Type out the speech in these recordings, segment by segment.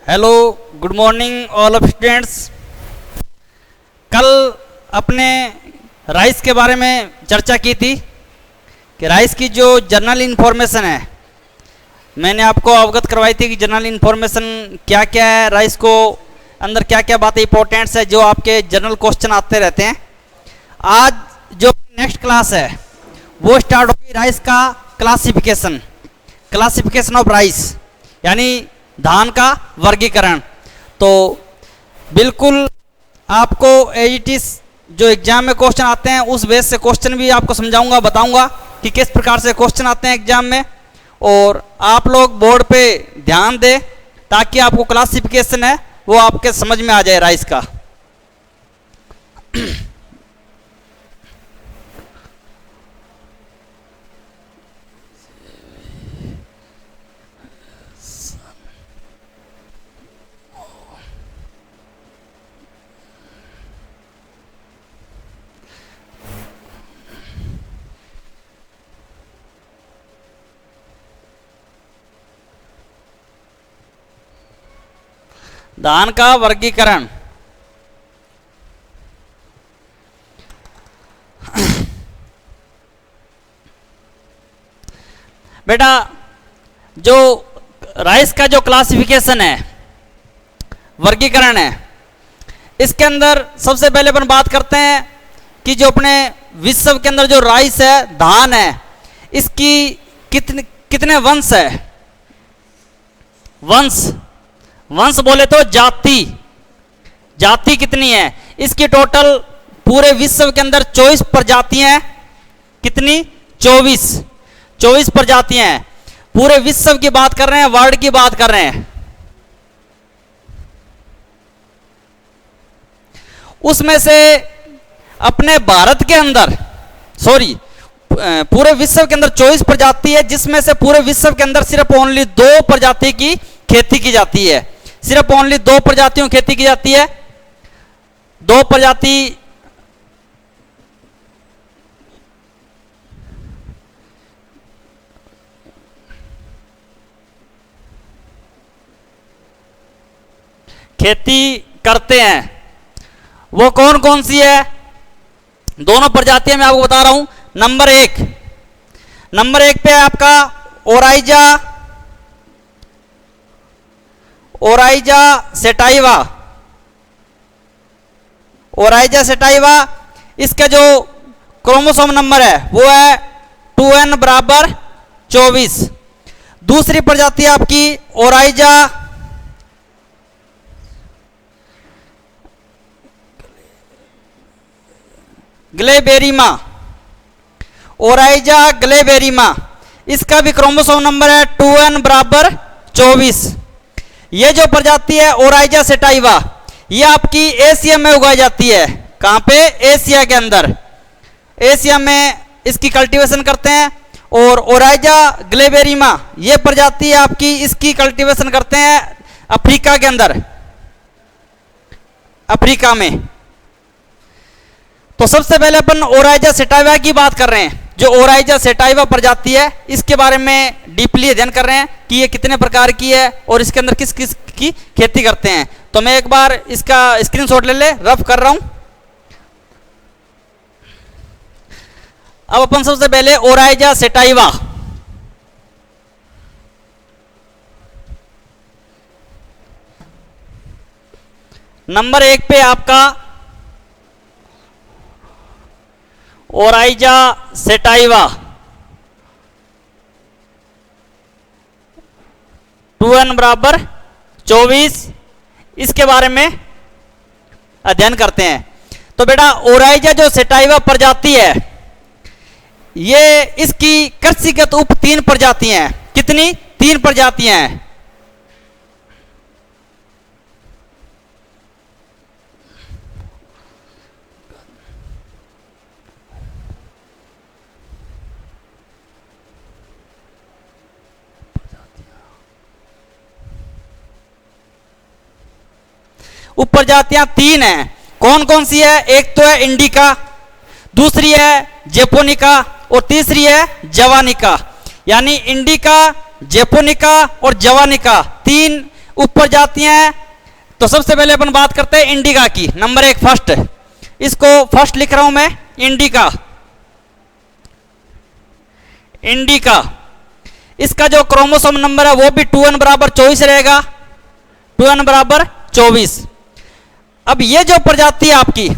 Hello, good morning all of students. कल अपने rice के बारे में चर्चा की थी कि राइस की जो जनरल इन्फॉर्मेशन है, मैंने आपको अवगत करवाई थी कि जनरल इन्फॉर्मेशन क्या क्या है, राइस को अंदर क्या क्या बातें इंपॉर्टेंट्स है जो आपके जनरल क्वेश्चन आते रहते हैं। आज जो नेक्स्ट क्लास है वो स्टार्ट होगी राइस का क्लासिफिकेशन ऑफ राइस, यानी धान का वर्गीकरण। तो बिल्कुल आपको एज इट इज जो एग्जाम में क्वेश्चन आते हैं उस बेस से क्वेश्चन भी आपको समझाऊंगा, बताऊंगा कि किस प्रकार से क्वेश्चन आते हैं एग्जाम में, और आप लोग बोर्ड पे ध्यान दें ताकि आपको क्लासिफिकेशन है वो आपके समझ में आ जाए राइस का। धान का वर्गीकरण। बेटा, जो राइस का जो क्लासिफिकेशन है, वर्गीकरण है, इसके अंदर सबसे पहले अपन बात करते हैं कि जो अपने विश्व के अंदर जो राइस है, धान है, इसकी कितने वंश है। वंश बोले तो जाति कितनी है। इसकी टोटल पूरे विश्व के अंदर 24 प्रजातियां हैं। कितनी? 24 प्रजातियां हैं। पूरे विश्व की बात कर रहे हैं, वर्ल्ड की बात कर रहे हैं। उसमें से अपने भारत के अंदर पूरे विश्व के अंदर 24 प्रजाति है, जिसमें से पूरे विश्व के अंदर सिर्फ ओनली 2 प्रजाति की खेती की जाती है। सिर्फ ओनली 2 प्रजातियों की खेती की जाती है। 2 प्रजाति खेती करते हैं। वो कौन कौन सी है? दोनों प्रजातियां मैं आपको बता रहा हूं। नंबर एक पे आपका ओराइजा सेटाइवा। इसका जो क्रोमोसोम नंबर है वो है 2n बराबर 24। दूसरी प्रजाति आपकी ओराइजा ग्लेबेरिमा। इसका भी क्रोमोसोम नंबर है 2n बराबर 24। ये जो प्रजाति है ओराइजा सेटाइवा, ये आपकी एशिया में उगाई जाती है। कहां पे? एशिया के अंदर। एशिया में इसकी कल्टीवेशन करते हैं। और ओराइजा ग्लेबेरिमा ये प्रजाति आपकी इसकी कल्टीवेशन करते हैं अफ्रीका के अंदर, अफ्रीका में। तो सबसे पहले अपन ओराइजा सेटाइवा की बात कर रहे हैं। जो ओराइजा सेटाइवा प्रजाति है, इसके बारे में डीपली अध्ययन कर रहे हैं कि ये कितने प्रकार की है और इसके अंदर किस किस की खेती करते हैं। तो मैं एक बार इसका स्क्रीनशॉट ले रफ कर रहा हूं। अब अपन सबसे पहले ओराइजा सेटाइवा, नंबर 1 पे आपका ओराइजा सेटाइवा 2n बराबर 24, इसके बारे में अध्ययन करते हैं। तो बेटा, ओराइजा जो सेटाइवा प्रजाति है, ये इसकी कृषिगत उप 3 प्रजातियां हैं। कितनी? 3 प्रजातियां हैं। उप प्रजातियां 3 हैं। कौन कौन सी है? एक तो है इंडिका, दूसरी है जेपोनिका और तीसरी है जवानिका। यानी इंडिका, जेपोनिका और जवानिका 3 ऊपर जाती हैं। तो सबसे पहले अपन बात करते हैं इंडिका की, नंबर 1 फर्स्ट। इसको फर्स्ट लिख रहा हूं मैं, इंडिका। इंडिका, इसका जो क्रोमोसोम नंबर है वो भी 2n बराबर 24 रहेगा, 2n बराबर 24। अब ये जो प्रजाति है आपकी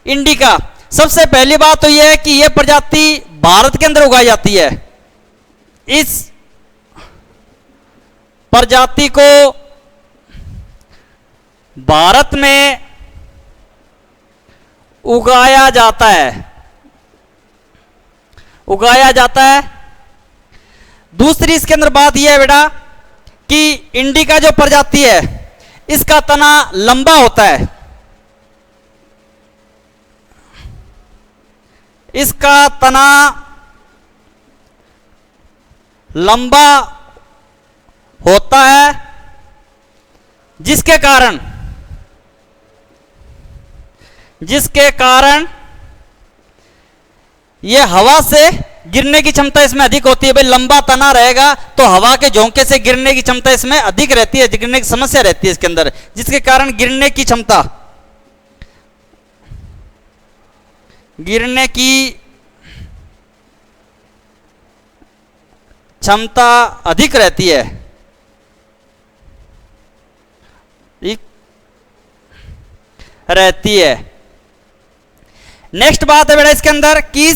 इंडिका, सबसे पहली बात तो यह है कि यह प्रजाति भारत के अंदर उगाई जाती है। इस प्रजाति को भारत में उगाया जाता है, उगाया जाता है। दूसरी इसके अंदर बात यह है बेटा कि इंडिका जो प्रजाति है इसका तना लंबा होता है, इसका तना लंबा होता है, जिसके कारण यह हवा से गिरने की क्षमता इसमें अधिक होती है। भाई लंबा तना रहेगा तो हवा के झोंके से गिरने की क्षमता इसमें अधिक रहती है, गिरने की समस्या रहती है इसके अंदर, जिसके कारण गिरने की क्षमता अधिक रहती है। नेक्स्ट बात है बेटा इसके अंदर कि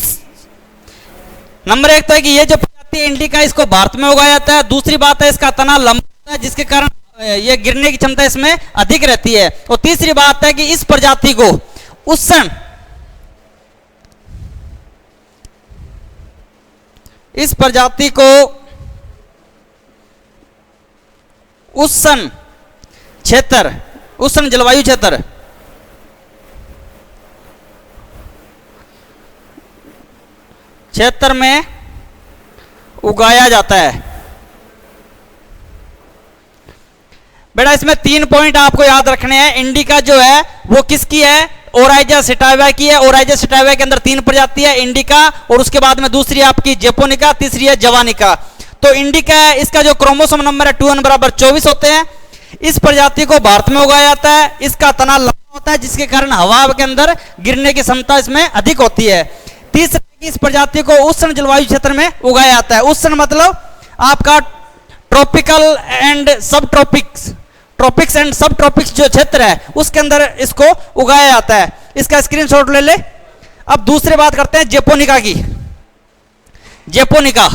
नंबर 1 तो है कि ये जो प्रजाति इंडिका इसको भारत में उगाया जाता है। दूसरी बात है इसका तना लंबा है, जिसके कारण ये गिरने की क्षमता इसमें अधिक रहती है। और तीसरी बात है कि इस प्रजाति को उष्ण क्षेत्र, उष्ण जलवायु क्षेत्र में उगाया जाता है। बेटा इसमें 3 पॉइंट आपको याद रखने हैं। इंडिका जो है वो किसकी है? ओराइजा सेटाइवा की है। ओराइजा सेटाइवा के अंदर 3 प्रजाति है, इंडिका, और उसके बाद में दूसरी आपकी जेपोनिका, तीसरी है जवानिका। तो इंडिका है, इसका जो क्रोमोसोम नंबर है 2n बराबर 24 होते हैं। इस प्रजाति को भारत में उगाया जाता है, इसका तना लंबा होता है, जिसके कारण हवा के अंदर गिरने की क्षमता इसमें अधिक होती है। तीसरा, इस प्रजाति को उष्ण जलवायु क्षेत्र में उगाया जाता है। उष्ण मतलब आपका ट्रॉपिकल एंड सब ट्रॉपिक्स, ट्रॉपिक्स एंड सब ट्रॉपिक्स जो क्षेत्र है उसके अंदर इसको उगाया जाता है। इसका स्क्रीनशॉट ले ले। अब दूसरी बात करते हैं जेपोनिका की। जेपोनिका,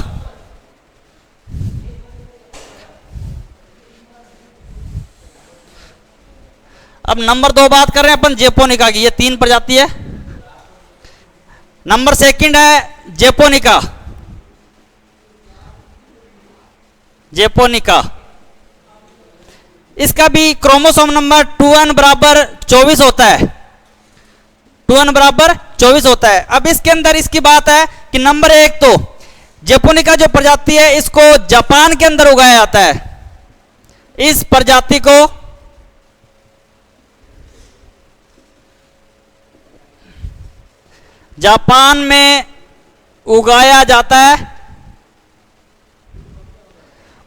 अब नंबर 2 बात कर रहे हैं अपन जेपोनिका की। ये 3 प्रजाति है। नंबर 2 है जेपोनिका। जेपोनिका, इसका भी क्रोमोसोम नंबर 2n बराबर 24 होता है। 2n बराबर 24 होता है। अब इसके अंदर इसकी बात है कि नंबर 1 तो जेपोनिका जो प्रजाति है इसको जापान के अंदर उगाया जाता है। इस प्रजाति को जापान में उगाया जाता है,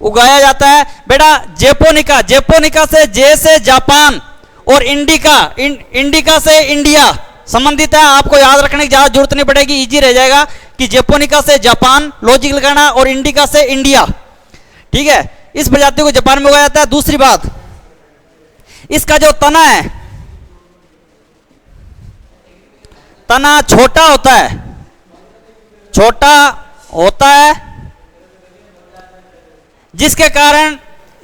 उगाया जाता है। बेटा जेपोनिका, जेपोनिका से जे से जापान और इंडिका, इंडिका से इंडिया संबंधित है। आपको याद रखने की ज्यादा जरूरत नहीं पड़ेगी, इजी रह जाएगा कि जेपोनिका से जापान लॉजिक लगाना और इंडिका से इंडिया। ठीक है, इस प्रजाति को जापान में उगाया जाता है। दूसरी बात, इसका जो तना है, तना छोटा होता है, छोटा होता है, जिसके कारण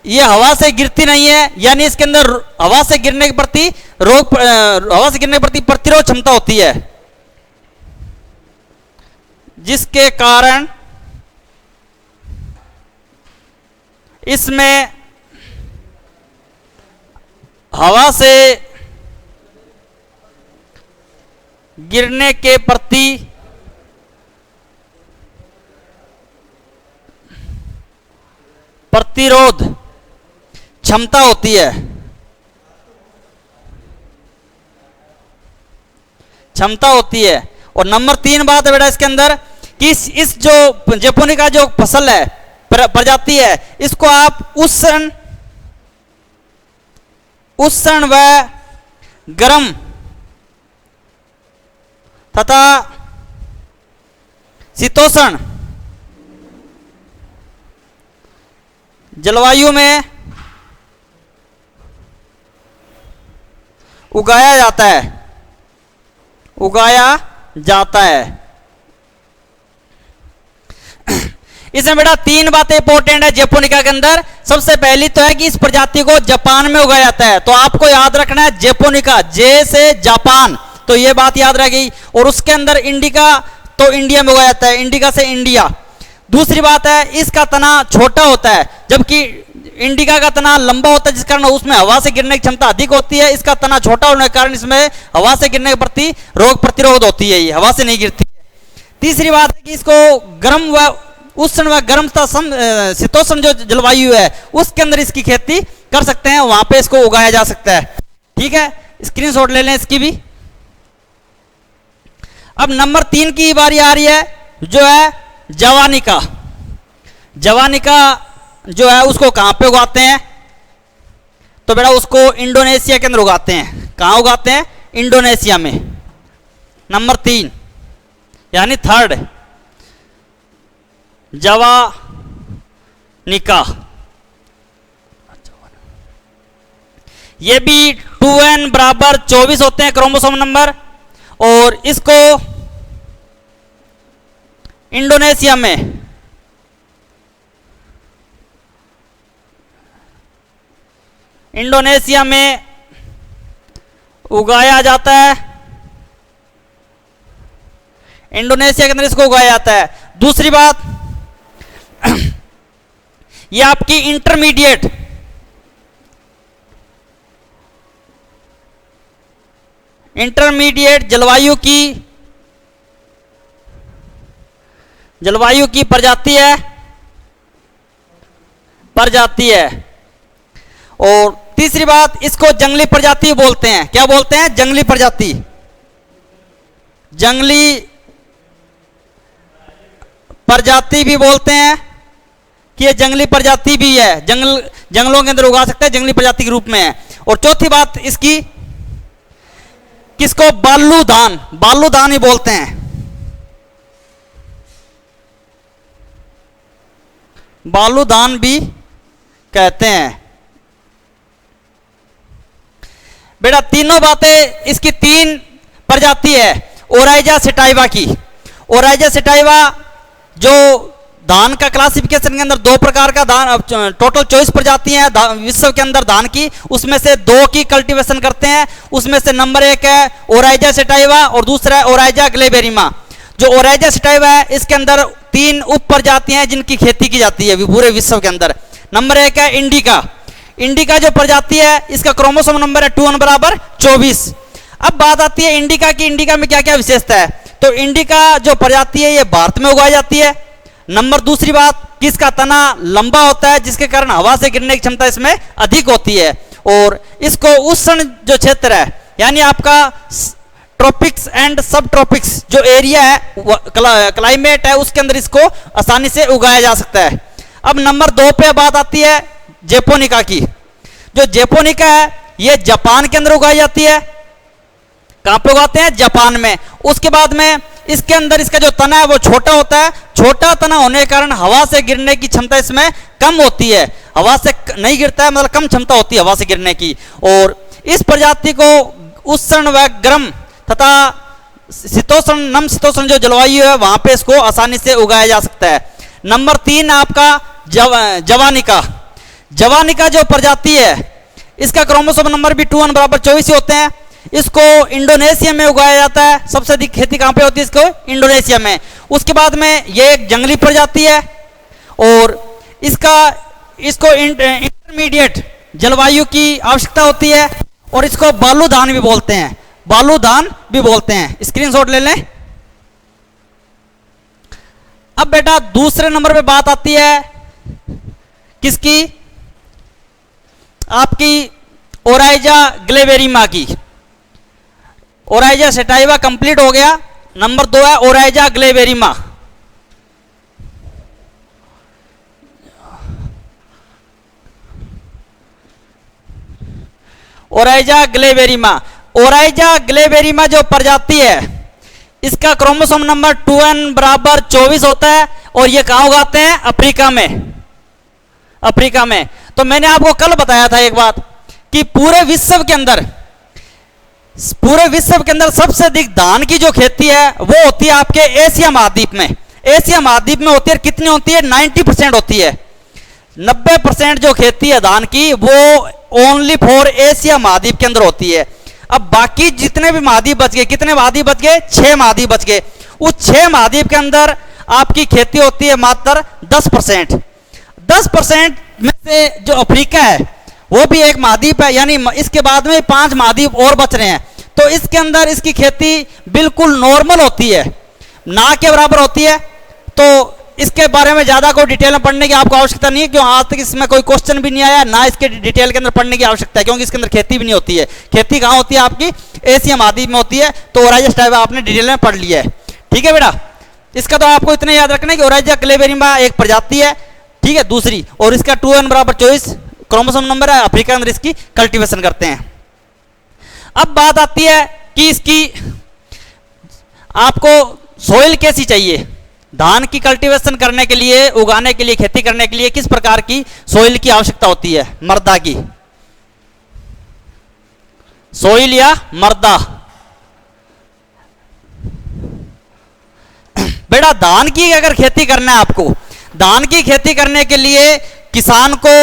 ये हवा से गिरती नहीं है, यानी इसके अंदर हवा से गिरने के प्रति हवा से गिरने के प्रति प्रतिरोध क्षमता होती है, जिसके कारण इसमें हवा से गिरने के प्रति प्रतिरोध क्षमता होती है, क्षमता होती है। और नंबर 3 बात है बेटा इसके अंदर कि इस जो जेपोनिका जो फसल है, प्रजाति है, इसको आप उष्ण उष्ण व गर्म तथा शीतोष्ण जलवायु में उगाया जाता है। इसमें बेटा तीन बातें इंपॉर्टेंट है जेपोनिका के अंदर। सबसे पहली तो है कि इस प्रजाति को जापान में उगाया जाता है, तो आपको याद रखना है जेपोनिका, जे से जापान, तो ये बात याद रह गई। और उसके अंदर इंडिका तो इंडिया में उगाया जाता है, इंडिका से इंडिया। दूसरी बात है इसका तना छोटा होता है, जबकि इंडिका का तना लंबा होता है, जिस कारण उसमें हवा से गिरने की क्षमता अधिक होती है। इसका तना छोटा होने के कारण इसमें हवा से गिरने के प्रति रोग प्रतिरोध होती है, ये हवा से नहीं गिरती है। तीसरी बात है कि इसको गर्म व उष्ण व गर्म तथा शीतोष्ण जो जलवायु है उसके अंदर इसकी खेती कर सकते हैं, वहां पे इसको उगाया जा सकता है। ठीक है, स्क्रीनशॉट ले लें इसकी भी। अब नंबर 3 की बारी आ रही है, जो है जवानिका। जवानिका जो है उसको कहां पे उगाते हैं? तो बेटा उसको इंडोनेशिया के अंदर उगाते हैं। कहां उगाते हैं? इंडोनेशिया में। नंबर 3 यानी थर्ड जवानिका, ये भी 2n बराबर 24 होते हैं क्रोमोसोम नंबर, और इसको इंडोनेशिया में उगाया जाता है। इंडोनेशिया के अंदर इसको उगाया जाता है। दूसरी बात, ये आपकी इंटरमीडिएट जलवायु की प्रजाति है। और तीसरी बात, इसको जंगली प्रजाति बोलते हैं। क्या बोलते हैं? जंगली प्रजाति। जंगली प्रजाति भी बोलते हैं कि ये जंगली प्रजाति भी है, जंगलों के अंदर उगा सकते हैं, जंगली प्रजाति के रूप में है। और चौथी बात इसकी, किसको? बालूदान ही बोलते हैं। बालूदान भी कहते हैं। बेटा तीनों बातें, इसकी 3 प्रजाति है ओराइजा सेटाइवा की। ओराइजा सेटाइवा जो धान का क्लासिफिकेशन के अंदर 2 प्रकार का धान, टोटल 24 प्रजातियां हैं विश्व के अंदर धान की, उसमें से 2 की कल्टीवेशन करते हैं। उसमें से नंबर 1 है ओराइजा सेटाइवा और दूसरा है ओराइजा ग्लेबेरिमा। जो ओराइजा सेटाइवा है इसके अंदर 3 उप प्रजातियां हैं जिनकी खेती की जाती है पूरे विश्व के अंदर। नंबर 1 है इंडिका। इंडिका जो प्रजाति है इसका क्रोमोसोम नंबर है 2n बराबर 24। अब बात आती है इंडिका की, इंडिका में क्या क्या विशेषता है? तो इंडिका जो प्रजाति है ये भारत में उगाई जाती है। नंबर दूसरी बात कि इसका तना लंबा होता है, जिसके कारण हवा से गिरने की क्षमता इसमें अधिक होती है। और इसको उष्ण जो क्षेत्र है, यानी आपका ट्रॉपिक्स एंड सब ट्रॉपिक्स जो एरिया है, क्लाइमेट है, उसके अंदर इसको आसानी से उगाया जा सकता है। अब नंबर 2 पे बात आती है जेपोनिका की। जो जेपोनिका है ये जापान के अंदर उगाई जाती है। कहां पे उगाते हैं? जापान में। उसके बाद में इसके अंदर इसका जो तना है वो छोटा होता है। छोटा तना होने के कारण हवा से गिरने की क्षमता इसमें कम होती है, हवा से नहीं गिरता है, मतलब कम क्षमता होती है हवा से गिरने की। और इस प्रजाति को उष्ण व गर्म तथा शीतोष्ण, नम शीतोष्ण जो जलवायु है वहां पे इसको आसानी से उगाया जा सकता है। नंबर 3 आपका जवानिका। जवानिका जो प्रजाति है इसका क्रोमोसोम नंबर भी 2n बराबर 24 होते हैं। इसको इंडोनेशिया में उगाया जाता है। सबसे अधिक खेती कहां पे होती है? इसको इंडोनेशिया में। उसके बाद में ये एक जंगली प्रजाति है और इसको इंटरमीडिएट जलवायु की आवश्यकता होती है और इसको बालूदान भी बोलते हैं। बालूदान भी बोलते हैं। स्क्रीनशॉट ले लें। अब बेटा दूसरे नंबर पे बात आती है किसकी? आपकी ओराइजा ग्लेबेरिमा की। ओराइजा सेटाइवा कंप्लीट हो गया। नंबर 2 है ओराइजा ग्लेबेरिमा। ओराइजा ग्लेबेरिमा। ओराइजा ग्लेबेरिमा जो प्रजाति है इसका क्रोमोसोम नंबर 2n बराबर 24 होता है और ये कहाँ उगाते हैं? अफ्रीका में। अफ्रीका में। तो मैंने आपको कल बताया था एक बात कि पूरे विश्व के अंदर सबसे अधिक धान की जो खेती है वो होती है आपके एशिया महाद्वीप में। एशिया महाद्वीप में होती है, कितनी होती है? 90% होती है। 90% जो खेती है धान की वो ओनली फॉर एशिया महाद्वीप के अंदर होती है। अब बाकी जितने भी महाद्वीप बच गए, कितने महाद्वीप बच गए? 6 महाद्वीप बच गए। उस 6 महाद्वीप के अंदर आपकी खेती होती है मात्र 10%। 10% में से जो अफ्रीका है वो भी एक महाद्वीप है, यानी इसके बाद में 5 महाद्वीप और बच रहे हैं। तो इसके अंदर इसकी खेती बिल्कुल नॉर्मल होती है, ना के बराबर होती है। तो इसके बारे में ज़्यादा कोई डिटेल में पढ़ने की आपको आवश्यकता नहीं है, क्यों आज तक इसमें कोई क्वेश्चन भी नहीं आया, ना इसके डिटेल के अंदर पढ़ने की आवश्यकता है, क्योंकि इसके अंदर खेती भी नहीं होती है। खेती कहाँ होती है? आपकी एशिया महाद्वीप में होती है। तो ओराइजा स्टाइवा आपने डिटेल में पढ़ लिया है, ठीक है बेटा। इसका तो आपको इतना याद रखना है कि ओराइजा ग्लेबेरिमा एक प्रजाति है, ठीक है, दूसरी, और इसका 2n बराबर 24 क्रोमोसोम नंबर है। अफ्रीका के अंदर इसकी कल्टीवेशन करते हैं। अब बात आती है कि इसकी आपको सोइल कैसी चाहिए? धान की कल्टीवेशन करने के लिए, उगाने के लिए, खेती करने के लिए किस प्रकार की सोइल की आवश्यकता होती है? मृदा की। सोइल या मृदा? बेटा धान की अगर खेती करना है आपको, धान की खेती करने के लिए किसान को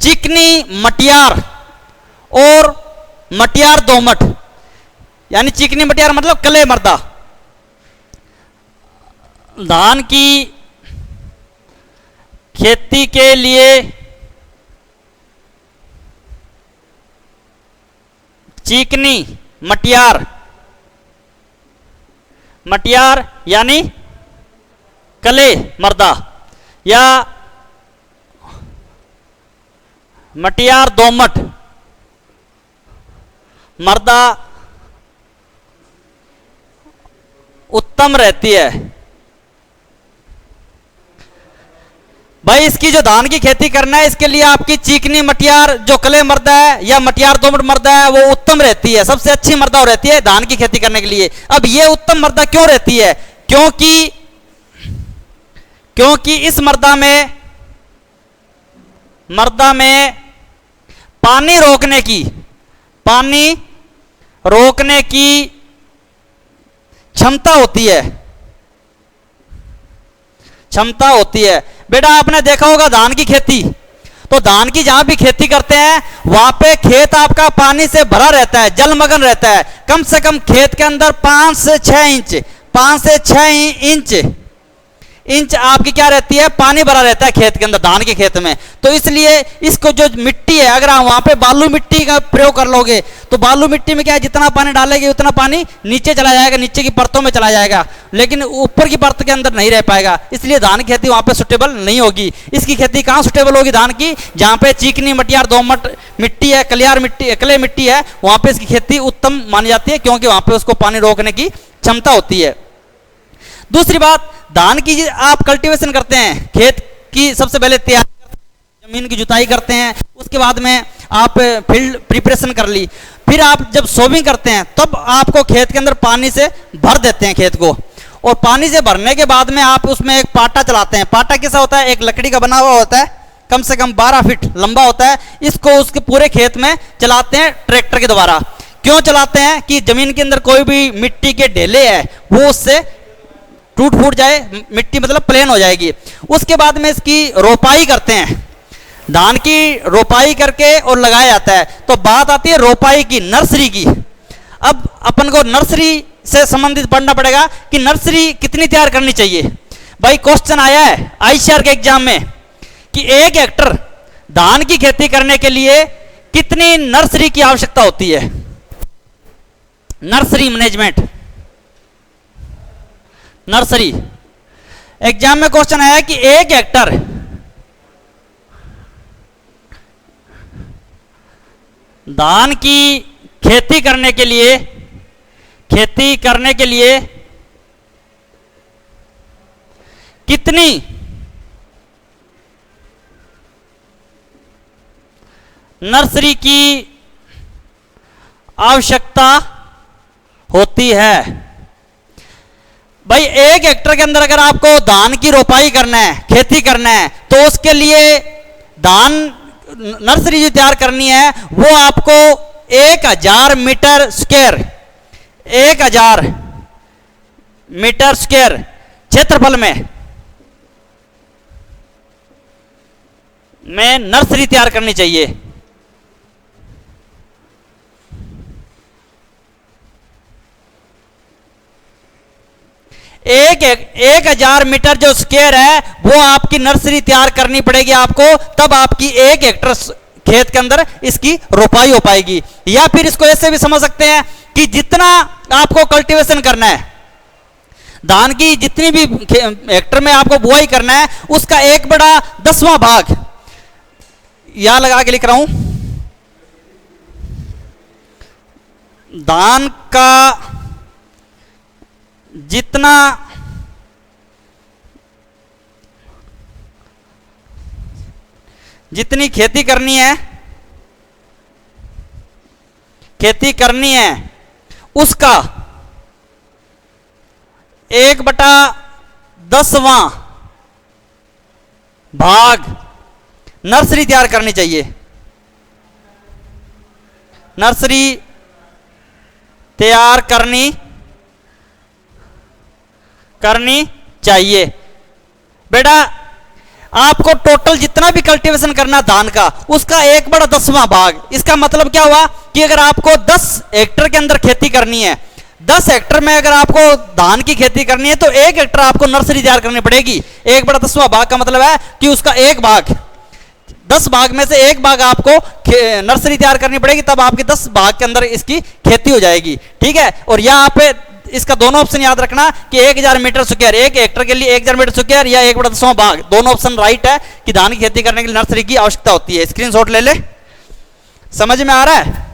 चिकनी मटियार और मटियार दोमट, यानी चिकनी मटियार मतलब कले मृदा, धान की खेती के लिए चिकनी मटियार, मटियार यानी कले मृदा, या मटियार दोमट मृदा उत्तम रहती है। भाई इसकी जो धान की खेती करना है इसके लिए आपकी चिकनी मटियार जो कले मृदा है या मटियार दोमट मृदा है वो उत्तम रहती है, सबसे अच्छी मृदा रहती है धान की खेती करने के लिए। अब ये उत्तम मृदा क्यों रहती है? क्योंकि इस मृदा में पानी रोकने की क्षमता होती है। बेटा आपने देखा होगा धान की खेती, तो धान की जहां भी खेती करते हैं वहां पे खेत आपका पानी से भरा रहता है, जलमग्न रहता है। कम से कम खेत के अंदर 5 से 6 इंच आपकी क्या रहती है? पानी भरा रहता है खेत के अंदर, धान के खेत में। तो इसलिए इसको जो मिट्टी है, अगर आप वहां पे बालू मिट्टी का प्रयोग कर लोगे तो बालू मिट्टी में क्या है, जितना पानी डालेगी उतना पानी नीचे चला जाएगा, नीचे की परतों में चला जाएगा, लेकिन ऊपर की परत के अंदर नहीं रह पाएगा। इसलिए धान की खेती वहां पे सुटेबल नहीं होगी। इसकी खेती कहाँ सुटेबल होगी धान की? जहां पे चिकनी मटियार दोमट मिट्टी है, कले मिट्टी है, वहां पे इसकी खेती उत्तम मानी जाती है, क्योंकि वहां पे उसको पानी रोकने की क्षमता होती है। दूसरी बात, धान की आप कल्टीवेशन करते हैं, खेत की सबसे पहले तैयारी, जमीन की जुताई करते हैं, उसके बाद में आप फील्ड प्रिपरेशन कर ली, फिर आप जब सोविंग करते हैं तब आपको खेत के अंदर पानी से भर देते हैं खेत को, और पानी से भरने के बाद में आप उसमें एक पाटा चलाते हैं। पाटा कैसा होता है? एक लकड़ी का बना हुआ होता है, कम से कम 12 फीट लंबा होता है। इसको उसके पूरे खेत में चलाते हैं ट्रैक्टर के द्वारा। क्यों चलाते हैं? कि जमीन के अंदर कोई भी मिट्टी के ढेले है वो उससे टूट फूट जाए, मिट्टी मतलब प्लेन हो जाएगी। उसके बाद में इसकी रोपाई करते हैं, धान की रोपाई करके और लगाया जाता है। तो बात आती है रोपाई की, नर्सरी की। अब अपन को नर्सरी से संबंधित पढ़ना पड़ेगा कि नर्सरी कितनी तैयार करनी चाहिए। भाई क्वेश्चन आया है आईसीआर के एग्जाम में कि 1 हेक्टर धान की खेती करने के लिए कितनी नर्सरी की आवश्यकता होती है? नर्सरी मैनेजमेंट, नर्सरी एग्जाम में क्वेश्चन आया कि 1 हेक्टर धान की खेती करने के लिए कितनी नर्सरी की आवश्यकता होती है। भाई 1 हेक्टर के अंदर अगर आपको धान की रोपाई करना है, खेती करना है, तो उसके लिए धान नर्सरी जो तैयार करनी है वो आपको 1000 मीटर स्क्वायर 1000 मीटर स्क्वायर क्षेत्रफल में नर्सरी तैयार करनी चाहिए। एक 1000 मीटर जो स्क्वायर है वो आपकी नर्सरी तैयार करनी पड़ेगी आपको, तब आपकी 1 हेक्टर खेत के अंदर इसकी रोपाई हो पाएगी। या फिर इसको ऐसे भी समझ सकते हैं कि जितना आपको कल्टीवेशन करना है, धान की जितनी भी हेक्टर में आपको बुआई करना है, उसका 1/10वां भाग यहां लगा के लिख रहा हूं, धान का जितनी खेती करनी है उसका 1/10वां भाग नर्सरी तैयार करनी चाहिए। नर्सरी तैयार करनी चाहिए। बेटा आपको टोटल जितना भी कल्टीवेशन करना धान का, उसका 1/10वां भाग। इसका मतलब क्या हुआ कि अगर आपको 10 हेक्टर के अंदर खेती करनी है, 10 हेक्टर में अगर आपको धान की खेती करनी है, तो 1 हेक्टर आपको नर्सरी तैयार करनी पड़ेगी। 1/10वां भाग का मतलब है कि उसका 1 भाग, 10 भाग में से 1 भाग आपको नर्सरी तैयार करनी पड़ेगी, तब आपके 10 भाग के अंदर इसकी खेती हो जाएगी। ठीक है। और यहाँ पे इसका दोनों ऑप्शन याद रखना कि 1000 मीटर स्क्वायर 1 हेक्टर के लिए 1000 मीटर स्क्वायर या 1/10वां भाग, दोनों ऑप्शन राइट है कि धान की खेती करने के लिए नर्सरी की आवश्यकता होती है। स्क्रीनशॉट ले ले, समझ में आ रहा है?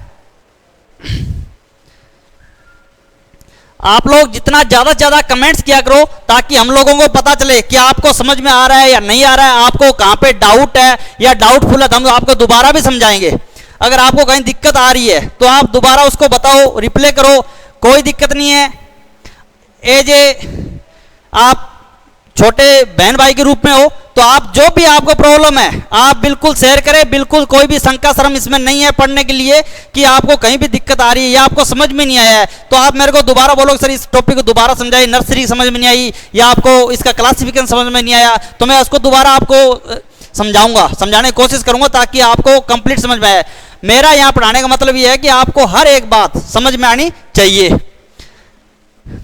आप लोग जितना ज्यादा से ज्यादा कमेंट्स किया करो ताकि हम लोगों को पता चले कि आपको समझ में आ रहा है या नहीं आ रहा है, आपको कहां पे डाउट है या डाउटफुल है, तो हम आपको दोबारा भी समझाएंगे। अगर आपको कहीं दिक्कत आ रही है तो आप दोबारा उसको बताओ, रिप्ले करो, कोई दिक्कत नहीं है। आप छोटे बहन भाई के रूप में हो, तो आप जो भी आपको प्रॉब्लम है आप बिल्कुल शेयर करें, बिल्कुल कोई भी शंका शर्म इसमें नहीं है पढ़ने के लिए कि आपको कहीं भी दिक्कत आ रही है या आपको समझ में नहीं आया है, तो आप मेरे को दोबारा बोलोगे सर इस टॉपिक को दोबारा समझाइए, नर्सरी समझ में नहीं आई या आपको इसका क्लासिफिकेशन समझ में नहीं आया, तो मैं उसको दोबारा आपको समझाऊंगा, समझाने की कोशिश करूंगा ताकि आपको कंप्लीट समझ में आए। मेरा यहाँ पढ़ाने का मतलब यह है कि आपको हर एक बात समझ में आनी चाहिए।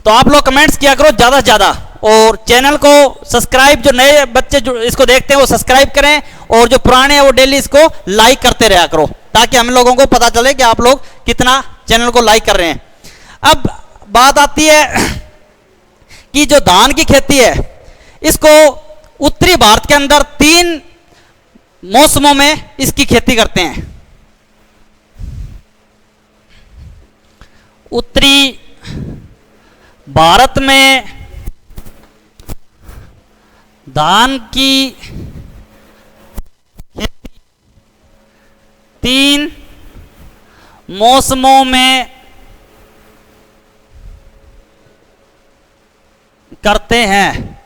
तो आप लोग कमेंट्स किया करो ज्यादा से ज्यादा, और चैनल को सब्सक्राइब, जो नए बच्चे जो इसको देखते हैं वो सब्सक्राइब करें, और जो पुराने हैं वो डेली इसको लाइक करते रहा करो ताकि हम लोगों को पता चले कि आप लोग कितना चैनल को लाइक कर रहे हैं। अब बात आती है कि जो धान की खेती है इसको उत्तरी भारत के अंदर 3 मौसमों में इसकी खेती करते हैं। उत्तरी भारत में धान की खेती 3 मौसमों में करते हैं।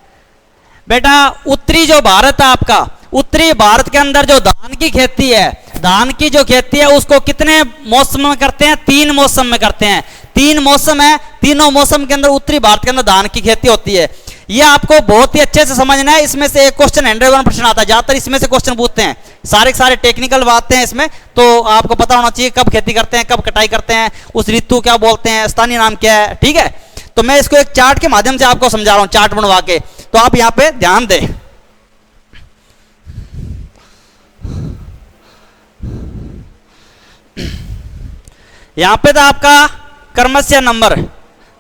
बेटा उत्तरी जो भारत है आपका, उत्तरी भारत के अंदर जो धान की खेती है, धान की जो खेती है उसको कितने मौसम में करते हैं? 3 मौसम में करते हैं। 3 मौसम है, तीनों मौसम के अंदर उत्तरी भारत के अंदर धान की खेती होती है। यह आपको बहुत ही अच्छे से समझना है। इसमें से एक क्वेश्चन 101% आता है, ज्यादातर इसमें से क्वेश्चन पूछते हैं, सारे के सारे टेक्निकल बातें हैं इसमें, तो आपको पता होना चाहिए कब खेती करते हैं, कब कटाई करते हैं, उस ऋतु क्या बोलते हैं, स्थानीय नाम क्या है। ठीक है, तो मैं इसको एक चार्ट के माध्यम से आपको समझा रहा हूं, चार्ट बनवा के, तो आप यहां पे ध्यान दें। यहां पे था आपका कर्मस्य नंबर,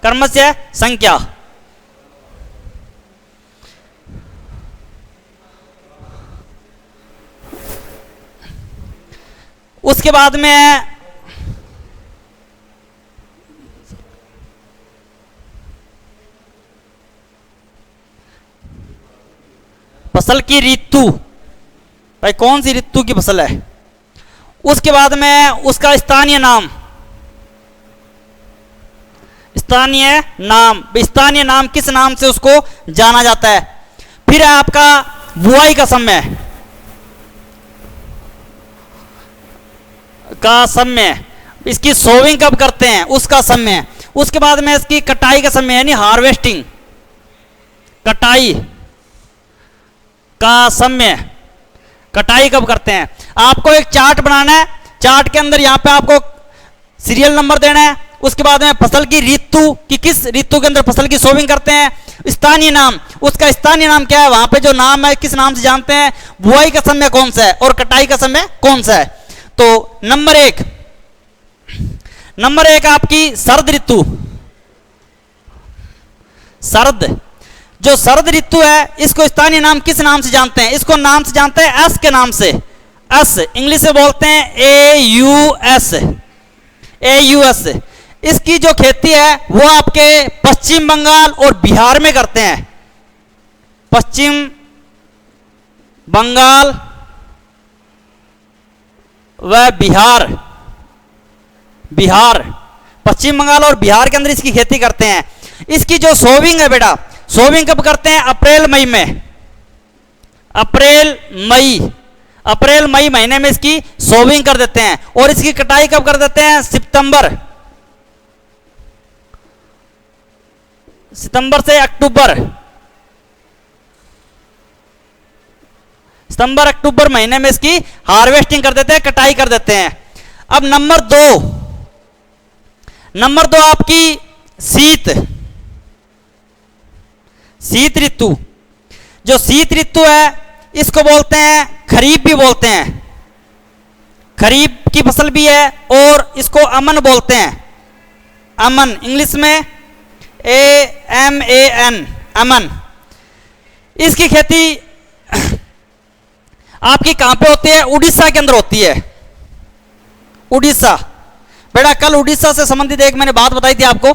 कर्मस्य संख्या, उसके बाद में फसल की ऋतु, भाई कौन सी ऋतु की फसल है, उसके बाद में उसका स्थानीय नाम, स्थानीय नाम, स्थानीय नाम किस नाम से उसको जाना जाता है। फिर है आपका बुआई का समय, इसकी सोविंग कब करते हैं उसका समय। उसके बाद में इसकी कटाई का समय यानी हार्वेस्टिंग, कटाई का समय, कटाई कब करते हैं। आपको एक चार्ट बनाना है, चार्ट के अंदर यहाँ पे आपको सीरियल नंबर देना है। उसके बाद में फसल की ऋतु कि किस ऋतु के अंदर फसल की सोविंग करते हैं। स्थानीय नाम, उसका स्थानीय नाम क्या है, वहां पे जो नाम है किस नाम से जानते हैं। बुआई का समय कौन सा है और कटाई का समय कौन सा है। तो नंबर एक आपकी शरद ऋतु। जो शरद ऋतु है इसको स्थानीय नाम किस नाम से जानते हैं। इसको नाम से जानते हैं एस के नाम से। एस इंग्लिश में बोलते हैं AUS। इसकी जो खेती है वो आपके पश्चिम बंगाल और बिहार में करते हैं। पश्चिम बंगाल व बिहार, पश्चिम बंगाल और बिहार के अंदर इसकी खेती करते हैं। इसकी जो सोविंग है बेटा, सोविंग कब करते हैं, अप्रैल मई में। अप्रैल मई महीने में इसकी सोविंग कर देते हैं और इसकी कटाई कब कर देते हैं, सितंबर से अक्टूबर महीने में इसकी हार्वेस्टिंग कर देते हैं, कटाई कर देते हैं। अब नंबर दो आपकी शीत ऋतु। जो शीत ऋतु है इसको बोलते हैं खरीफ भी बोलते हैं, खरीफ की फसल भी है और इसको अमन बोलते हैं। अमन इंग्लिश में AMAN, अमन। इसकी खेती आपकी कहां पे होती है, उड़ीसा के अंदर होती है। उड़ीसा बेटा, कल उड़ीसा से संबंधित एक मैंने बात बताई थी आपको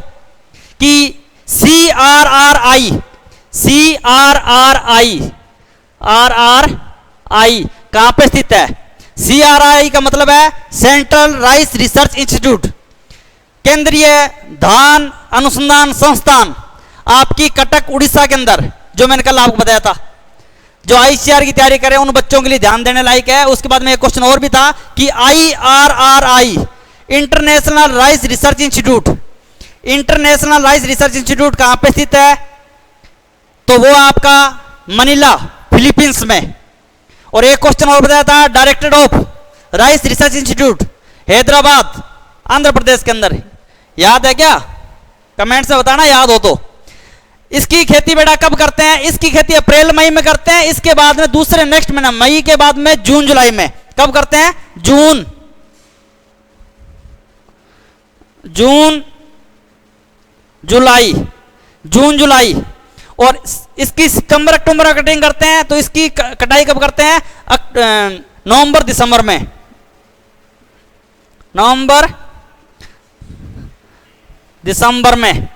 कि CRRI कहां पे स्थित है। CRRI का मतलब है सेंट्रल राइस रिसर्च इंस्टीट्यूट, केंद्रीय धान अनुसंधान संस्थान, आपकी कटक उड़ीसा के अंदर, जो मैंने कल आपको बताया था। जो ICR की तैयारी करें उन बच्चों के लिए ध्यान देने लायक है। उसके बाद में एक क्वेश्चन और भी था कि IRRI international rice research institute, international rice research institute कहां पे स्थित है, तो वो आपका मनीला फिलीपींस में। और एक क्वेश्चन और बताया था, director of rice research institute Hyderabad Andhra Pradesh के अंदर। याद है क्या, कमेंट्स में बताना याद हो तो। इसकी खेती बेटा कब करते हैं, इसकी खेती अप्रैल मई में करते हैं। इसके बाद में दूसरे नेक्स्ट महीना मई के बाद में जून जुलाई में। कब करते हैं, जून जुलाई। और इसकी सितंबर अक्टूबर में कटिंग करते हैं। तो इसकी कटाई कब करते हैं, नवंबर दिसंबर में। नवंबर दिसंबर में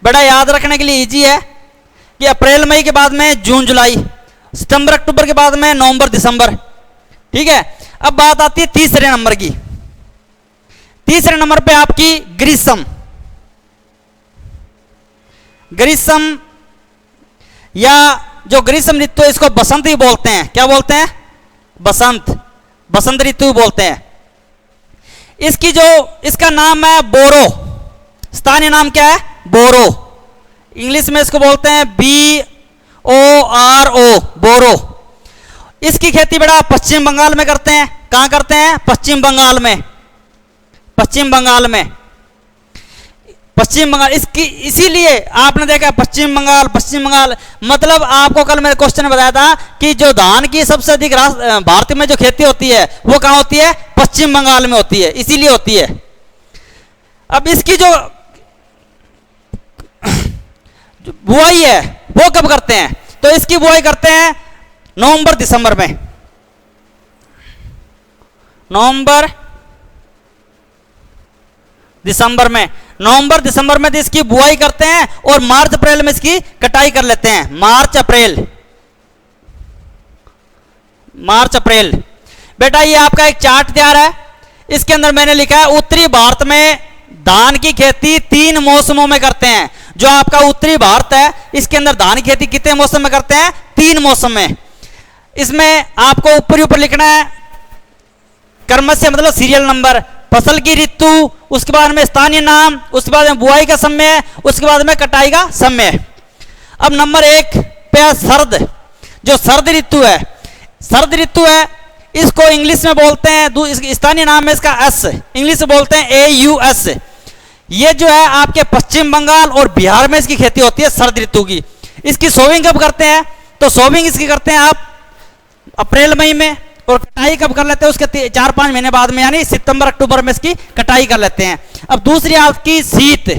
बेटा याद रखने के लिए इजी है कि अप्रैल मई के बाद में जून जुलाई, सितंबर अक्टूबर के बाद में नवंबर दिसंबर। ठीक है, अब बात आती है तीसरे नंबर की। तीसरे नंबर पे आपकी ग्रीष्म या जो ग्रीष्म ऋतु है इसको बसंत ही बोलते हैं। क्या बोलते हैं, बसंत ऋतु बोलते हैं। इसका नाम है बोरो। स्थानीय नाम क्या है, बोरो। इंग्लिश में इसको बोलते हैं BORO, बोरो। इसकी खेती बेटा पश्चिम बंगाल में करते हैं। कहां करते हैं, पश्चिम बंगाल में। इसकी इसीलिए आपने देखा पश्चिम बंगाल मतलब आपको कल मेरे क्वेश्चन में बताया था कि जो धान की सबसे अधिक भारत में जो खेती होती है वो कहां होती है, पश्चिम बंगाल में होती है, इसीलिए होती है। अब इसकी जो बुआई है वो कब करते हैं, तो इसकी बुआई करते हैं नवंबर दिसंबर में। नवंबर दिसंबर में इसकी बुआई करते हैं और मार्च अप्रैल में इसकी कटाई कर लेते हैं। मार्च अप्रैल बेटा ये आपका एक चार्ट तैयार है। इसके अंदर मैंने लिखा है उत्तरी भारत में धान की खेती 3 मौसमों में करते हैं। जो आपका उत्तरी भारत है इसके अंदर धान की खेती कितने मौसम में करते हैं? 3 मौसम में। इसमें आपको ऊपर ऊपर लिखना है क्रमश से मतलब सीरियल नंबर, फसल की ऋतु, उसके बाद में स्थानीय नाम, उसके बाद में बुआई का समय, उसके बाद में कटाई का समय। अब नंबर 1 पे सर्द, जो सर्द ऋतु है, सर्द ऋतु है इसको इंग्लिश में बोलते हैं, स्थानीय नाम है इसका एस, इंग्लिश में बोलते हैं AUS। ये जो है आपके पश्चिम बंगाल और बिहार में इसकी खेती होती है सर्द ऋतु की। इसकी सोविंग कब करते हैं? तो सोविंग इसकी करते हैं आप अप्रैल मई में, और कटाई कब कर लेते हैं? उसके 4-5 महीने बाद में, यानी सितंबर अक्टूबर में इसकी कटाई कर लेते हैं। अब दूसरी आपकी शीत,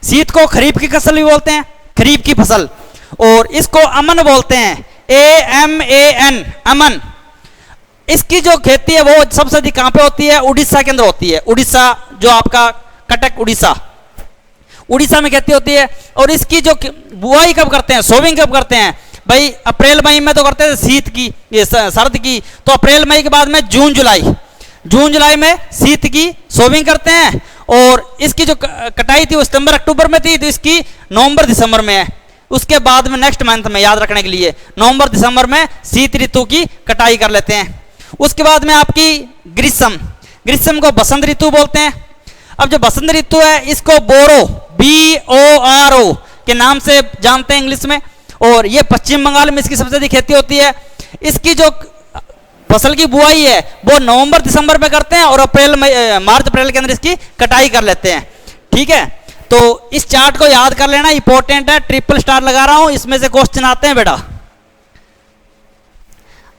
शीत को खरीफ की फसल भी बोलते हैं, खरीफ की फसल, और इसको अमन बोलते हैं, AMAN, अमन। इसकी जो खेती है वो सबसे अधिक कहां पे होती है? उड़ीसा के अंदर होती है। उड़ीसा जो आपका कटक उड़ीसा, उड़ीसा में खेती होती है। और इसकी जो बुआई कब करते हैं, सोविंग कब करते हैं भाई? अप्रैल मई में तो करते हैं शीत की, ये सर्द की, तो अप्रैल मई के बाद में जून जुलाई में शीत की सोविंग करते हैं। और इसकी जो कटाई थी वो सितंबर अक्टूबर में थी, तो इसकी नवंबर दिसंबर में है। उसके बाद में नेक्स्ट मंथ में, याद रखने के लिए, नवंबर दिसंबर में शीत ऋतु की कटाई कर लेते हैं। उसके बाद में आपकी ग्रीष्म, ग्रीष्म को बसंत ऋतु बोलते हैं। अब जो बसंत ऋतु है इसको बोरो, BORO के नाम से जानते हैं इंग्लिश में, और ये पश्चिम बंगाल में इसकी सबसे अधिक खेती होती है। इसकी जो फसल की बुआई है वो नवंबर दिसंबर में करते हैं, और मार्च अप्रैल के अंदर इसकी कटाई कर लेते हैं। ठीक है, तो इस चार्ट को याद कर लेना, इंपॉर्टेंट है, ट्रिपल स्टार लगा रहा हूं, इसमें से क्वेश्चन आते हैं बेटा।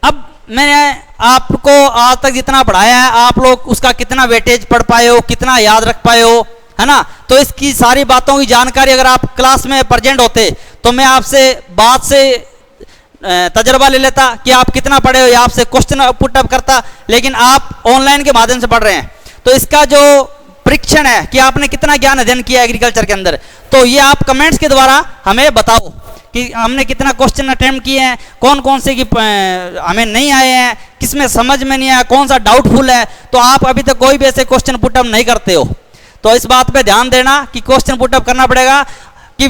अब मैंने आपको आज तक जितना पढ़ाया है आप लोग उसका कितना वेटेज पढ़ पाए हो, कितना याद रख पाए हो, है ना? तो इसकी सारी बातों की जानकारी अगर आप क्लास में प्रेजेंट होते तो मैं आपसे बात से तजर्बा ले लेता कि आप कितना पढ़े हो, या आपसे क्वेश्चन पुटअप करता। लेकिन आप ऑनलाइन के माध्यम से पढ़ रहे हैं, तो इसका जो परीक्षण है कि आपने कितना ज्ञान अध्ययन किया एग्रीकल्चर के अंदर, तो ये आप कमेंट्स के द्वारा हमें बताओ कि हमने कितना क्वेश्चन अटेम्प्ट किए हैं, कौन कौन से की हमें नहीं आए हैं, किसमें समझ में नहीं आया, कौन सा डाउटफुल है। तो आप अभी तक कोई भी ऐसे क्वेश्चन पुटअप नहीं करते हो, तो इस बात पे ध्यान देना कि क्वेश्चन पुटअप करना पड़ेगा। कि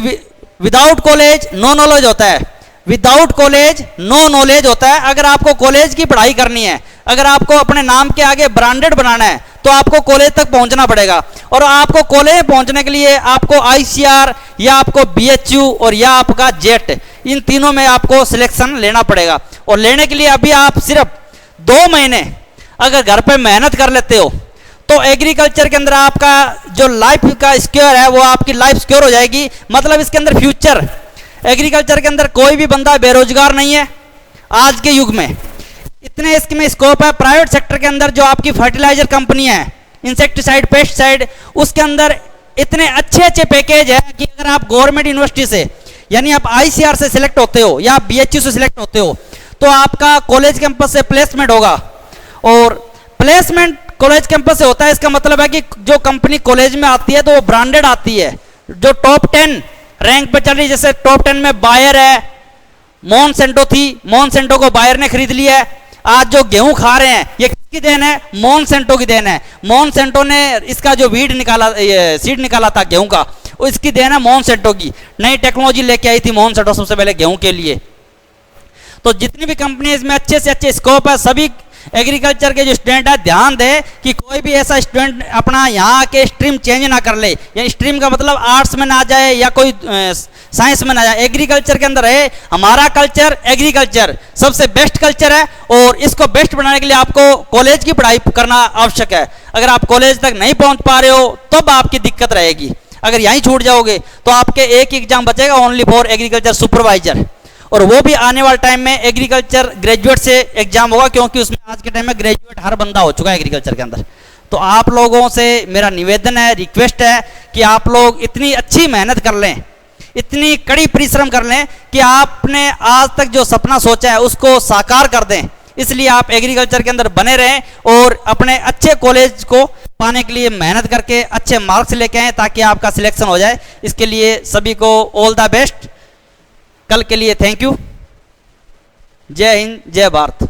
विदाउट कॉलेज नो नॉलेज होता है, विदाउट कॉलेज नो नॉलेज होता है। अगर आपको कॉलेज की पढ़ाई करनी है, अगर आपको अपने नाम के आगे ब्रांडेड बनाना है, तो आपको कॉलेज तक पहुंचना पड़ेगा। और आपको कॉलेज पहुंचने के लिए आपको ICR या आपको BHU और या आपका JET, इन तीनों में आपको सिलेक्शन लेना पड़ेगा। और लेने के लिए अभी आप सिर्फ 2 महीने अगर घर पे मेहनत कर लेते हो तो एग्रीकल्चर के अंदर आपका जो लाइफ का सिक्योर है वो आपकी लाइफ सिक्योर हो जाएगी। मतलब इसके अंदर फ्यूचर, एग्रीकल्चर के अंदर कोई भी बंदा बेरोजगार नहीं है आज के युग में, इतने इसमें स्कोप है। प्राइवेट सेक्टर के अंदर जो आपकी फर्टिलाइजर कंपनी है, इंसेक्टिसाइड, पेस्टिसाइड, उसके अंदर इतने अच्छे अच्छे पैकेज है कि अगर आप गवर्नमेंट यूनिवर्सिटी से, यानी आप ICR से सिलेक्ट होते हो या BHU से सिलेक्ट होते हो, तो आपका कॉलेज कैंपस से प्लेसमेंट होगा। और प्लेसमेंट कॉलेज कैंपस से होता है, इसका मतलब है कि जो कंपनी कॉलेज में आती है तो वो ब्रांडेड आती है, जो टॉप 10 रैंक पे चल रही है। जैसे टॉप 10 में बायर है, मोनसेंटो थी, मोनसेंटो को बायर ने खरीद लिया है। आज जो गेहूं खा रहे हैं ये किसकी देन है? मोनसेंटो की देन है। मोनसेंटो ने इसका जो सीड निकाला था गेहूं का, वो इसकी देन है मोनसेंटो की। नई टेक्नोलॉजी लेके आई थी मोनसेंटो सबसे पहले गेहूं के लिए। तो जितनी भी कंपनी इसमें अच्छे से अच्छे स्कोप है, सभी एग्रीकल्चर के जो स्टूडेंट है ध्यान दे कि कोई भी ऐसा स्टूडेंट अपना यहाँ के स्ट्रीम चेंज ना कर ले, या स्ट्रीम का मतलब आर्ट्स में ना जाए या कोई साइंस में ना जाए, एग्रीकल्चर के अंदर है। हमारा कल्चर एग्रीकल्चर सबसे बेस्ट कल्चर है, और इसको बेस्ट बनाने के लिए आपको कॉलेज की पढ़ाई करना आवश्यक है। अगर आप कॉलेज तक नहीं पहुंच पा रहे हो तब आपकी दिक्कत रहेगी। अगर यहीं छूट जाओगे तो आपके एक एग्जाम बचेगा ओनली फॉर एग्रीकल्चर सुपरवाइजर, और वो भी आने वाले टाइम में एग्रीकल्चर ग्रेजुएट से एग्जाम होगा, क्योंकि उसमें आज के टाइम में ग्रेजुएट हर बंदा हो चुका है एग्रीकल्चर के अंदर। तो आप लोगों से मेरा निवेदन है, रिक्वेस्ट है कि आप लोग इतनी अच्छी मेहनत कर लें, इतनी कड़ी परिश्रम कर लें कि आपने आज तक जो सपना सोचा है उसको साकार कर दें। इसलिए आप एग्रीकल्चर के अंदर बने रहें और अपने अच्छे कॉलेज को पाने के लिए मेहनत करके अच्छे मार्क्स लेके आएँ, ताकि आपका सिलेक्शन हो जाए। इसके लिए सभी को ऑल द बेस्ट। कल के लिए थैंक यू। जय हिंद, जय भारत।